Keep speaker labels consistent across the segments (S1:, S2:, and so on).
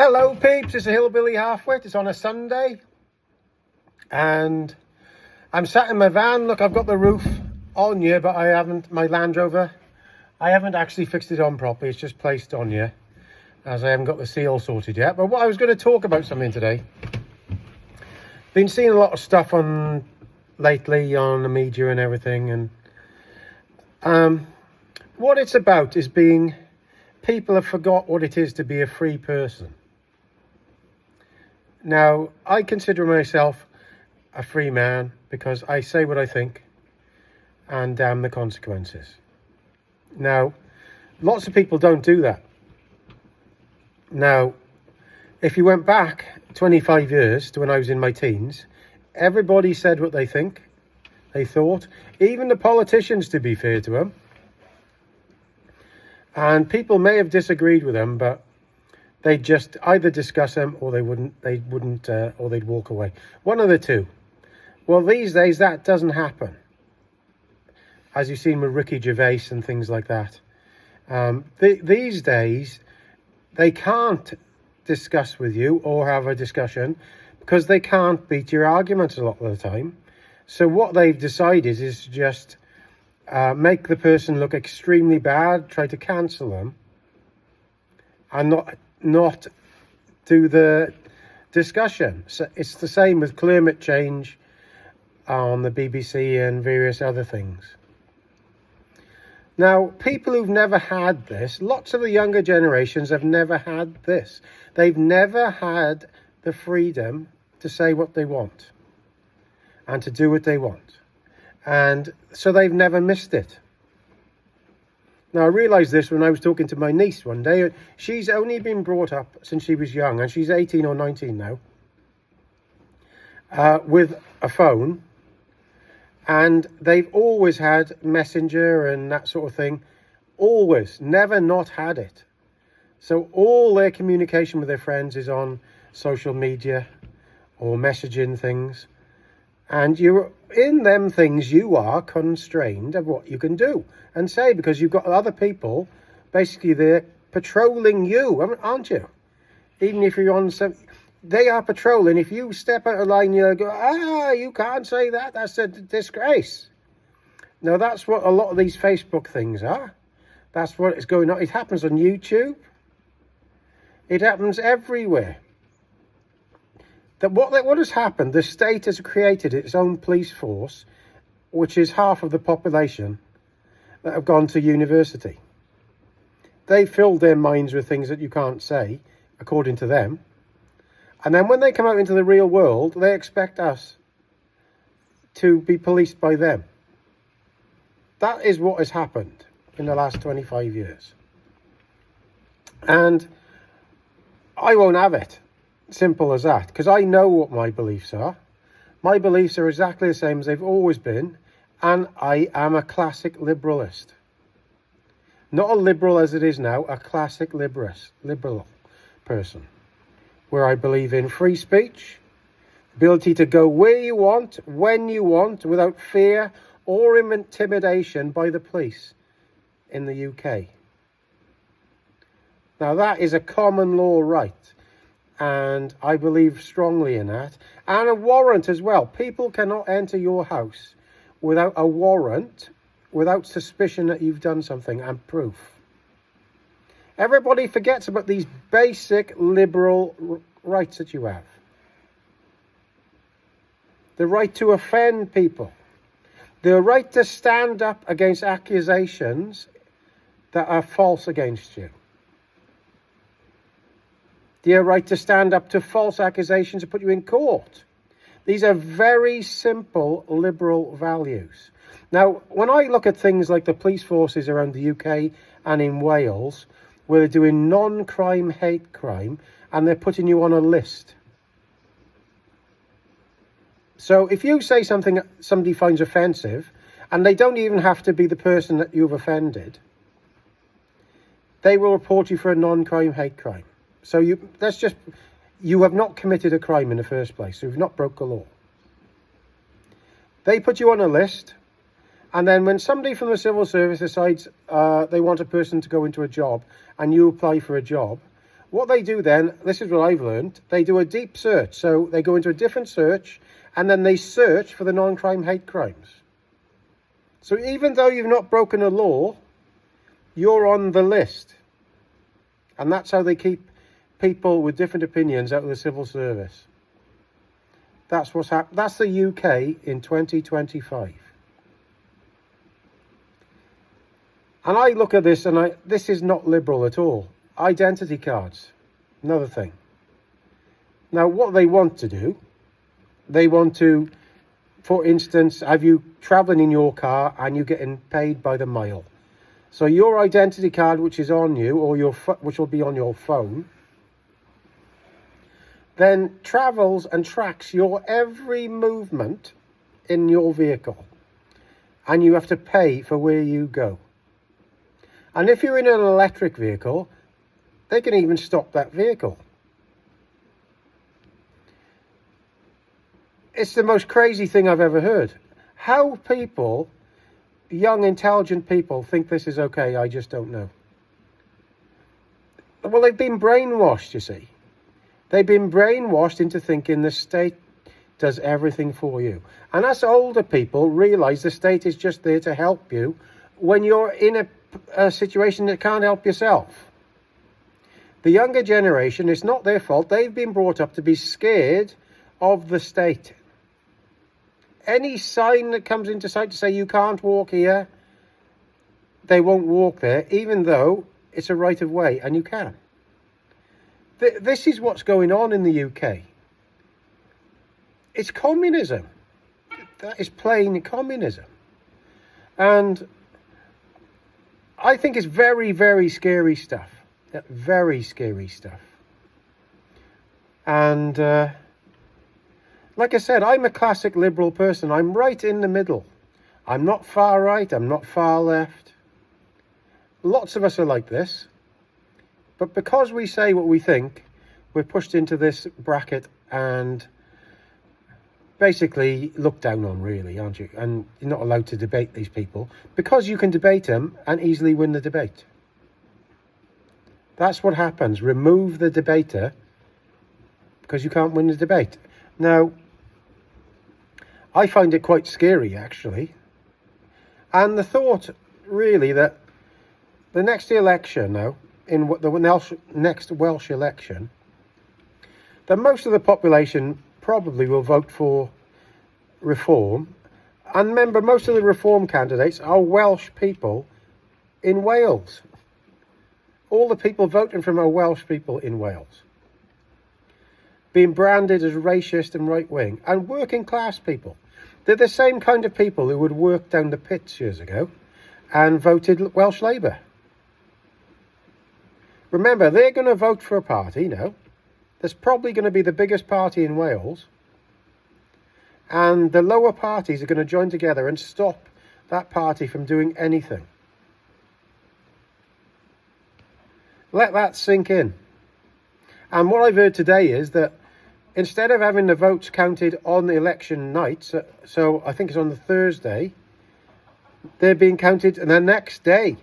S1: Hello peeps, it's a Hillbilly Halfwit. It's on a Sunday and I'm sat in my van. Look, I've got the roof on here, but I haven't, my Land Rover, I haven't actually fixed it on properly. It's just placed on here as I haven't got the seal sorted yet. But what I was going to talk about something today. Been seeing a lot of stuff on lately on the media and everything, and what it's about is people have forgot what it is to be a free person. Now, I consider myself a free man because I say what I think and damn the consequences. Now, lots of people don't do that. Now, if you went back 25 years to when I was in my teens, everybody said what they thought, even the politicians, to be fair to them. And people may have disagreed with them, but they'd just either discuss them or or they'd walk away. One of the two. Well, these days that doesn't happen, as you've seen with Ricky Gervais and things like that. These days, they can't discuss with you or have a discussion because they can't beat your arguments a lot of the time. So what they've decided is just make the person look extremely bad, try to cancel them, and not do the discussion. So it's the same with climate change on the BBC and various other things. Now, people who've never had this, lots of the younger generations have never had this. They've never had the freedom to say what they want and to do what they want. And so they've never missed it. Now, I realised this when I was talking to my niece one day. She's only been brought up since she was young, and she's 18 or 19 now, with a phone. And they've always had Messenger and that sort of thing. Always. Never not had it. So all their communication with their friends is on social media or messaging things. And you're in them things, you are constrained of what you can do and say, because you've got other people basically there patrolling you, aren't you? Even if you're on some, they are patrolling. If you step out of line, you go, you can't say that. That's a disgrace. Now, that's what a lot of these Facebook things are. That's what is going on. It happens on YouTube. It happens everywhere. That what has happened, the state has created its own police force, which is half of the population that have gone to university. They filled their minds with things that you can't say, according to them. And then when they come out into the real world, they expect us to be policed by them. That is what has happened in the last 25 years. And I won't have it. Simple as that, because I know what my beliefs are. My beliefs are exactly the same as they've always been, and I am a classic liberalist. Not a liberal as it is now, a classic liberal person, where I believe in free speech, ability to go where you want, when you want, without fear or intimidation by the police in the UK. Now, that is a common law right. And I believe strongly in that. And a warrant as well. People cannot enter your house without a warrant, without suspicion that you've done something and proof. Everybody forgets about these basic liberal rights that you have. The right to offend people. The right to stand up against accusations that are false against you. The right to stand up to false accusations and put you in court. These are very simple liberal values. Now, when I look at things like the police forces around the UK and in Wales, where they're doing non-crime, hate crime, and they're putting you on a list. So if you say something that somebody finds offensive, and they don't even have to be the person that you've offended, they will report you for a non-crime, hate crime. So you have not committed a crime in the first place. So you've not broke the law. They put you on a list. And then when somebody from the civil service decides they want a person to go into a job and you apply for a job, What they do then, this is what I've learned, they do a deep search. So they go into a different search and then they search for the non-crime hate crimes. So even though you've not broken a law, you're on the list. And that's how they keep people with different opinions out of the civil service. That's what's happened. That's the UK in 2025. And I look at this and this is not liberal at all. Identity cards, another thing. Now, what they want to do, they want to, for instance, have you traveling in your car and you're getting paid by the mile. So your identity card, which is on you, or which will be on your phone, then travels and tracks your every movement in your vehicle. And you have to pay for where you go. And if you're in an electric vehicle, they can even stop that vehicle. It's the most crazy thing I've ever heard. How people, young, intelligent people, think this is okay, I just don't know. Well, they've been brainwashed, you see. They've been brainwashed into thinking the state does everything for you. And as older people realise the state is just there to help you when you're in a situation that can't help yourself. The younger generation, it's not their fault. They've been brought up to be scared of the state. Any sign that comes into sight to say you can't walk here, they won't walk there, even though it's a right of way and you can. This is what's going on in the UK. It's communism. That is plain communism. And I think it's very, very scary stuff. Very scary stuff. And like I said, I'm a classic liberal person. I'm right in the middle. I'm not far right. I'm not far left. Lots of us are like this. But because we say what we think, we're pushed into this bracket and basically looked down on, really, aren't you? And you're not allowed to debate these people because you can debate them and easily win the debate. That's what happens. Remove the debater because you can't win the debate. Now, I find it quite scary, actually. And the thought, really, that the next election now, in the next Welsh election, that most of the population probably will vote for reform. And remember, most of the reform candidates are Welsh people in Wales. All the people voting from are Welsh people in Wales. Being branded as racist and right-wing. And working class people. They're the same kind of people who would work down the pits years ago and voted Welsh Labour. Remember, they're going to vote for a party now that's probably going to be the biggest party in Wales. And the lower parties are going to join together and stop that party from doing anything. Let that sink in. And what I've heard today is that instead of having the votes counted on the election night, so I think it's on the Thursday, they're being counted the next day.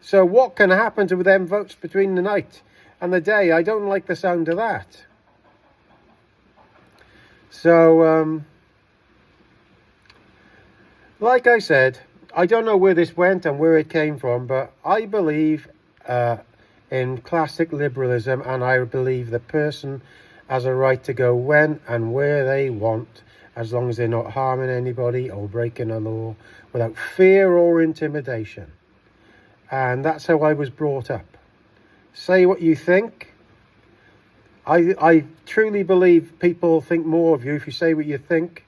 S1: So what can happen to them votes between the night and the day? I don't like the sound of that. So, like I said, I don't know where this went and where it came from, but I believe in classic liberalism, and I believe the person has a right to go when and where they want, as long as they're not harming anybody or breaking a law, without fear or intimidation. And that's how I was brought up. Say what you think. I truly believe people think more of you if you say what you think,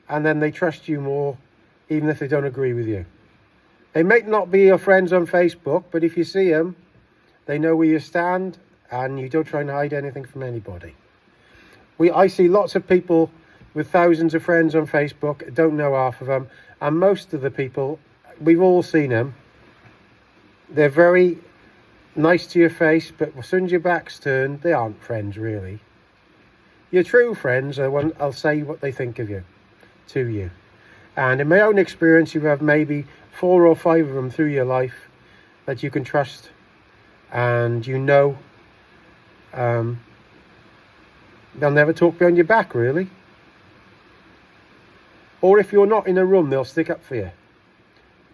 S1: and then they trust you more, even if they don't agree with you. They may not be your friends on Facebook, but if you see them, they know where you stand, and you don't try and hide anything from anybody. I see lots of people with thousands of friends on Facebook, don't know half of them, and most of the people, we've all seen them, they're very nice to your face, but as soon as your back's turned, they aren't friends, really. Your true friends are when I'll say what they think of you, to you. And in my own experience, you have maybe 4 or 5 of them through your life that you can trust and you know they'll never talk behind your back, really. Or if you're not in a room, they'll stick up for you.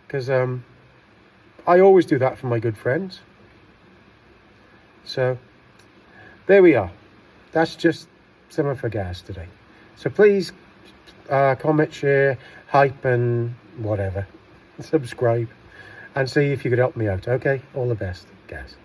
S1: Because I always do that for my good friends. So there we are. That's just some of her gas today. So please comment, share, hype, and whatever. Subscribe, and see if you could help me out. Okay, all the best, guys.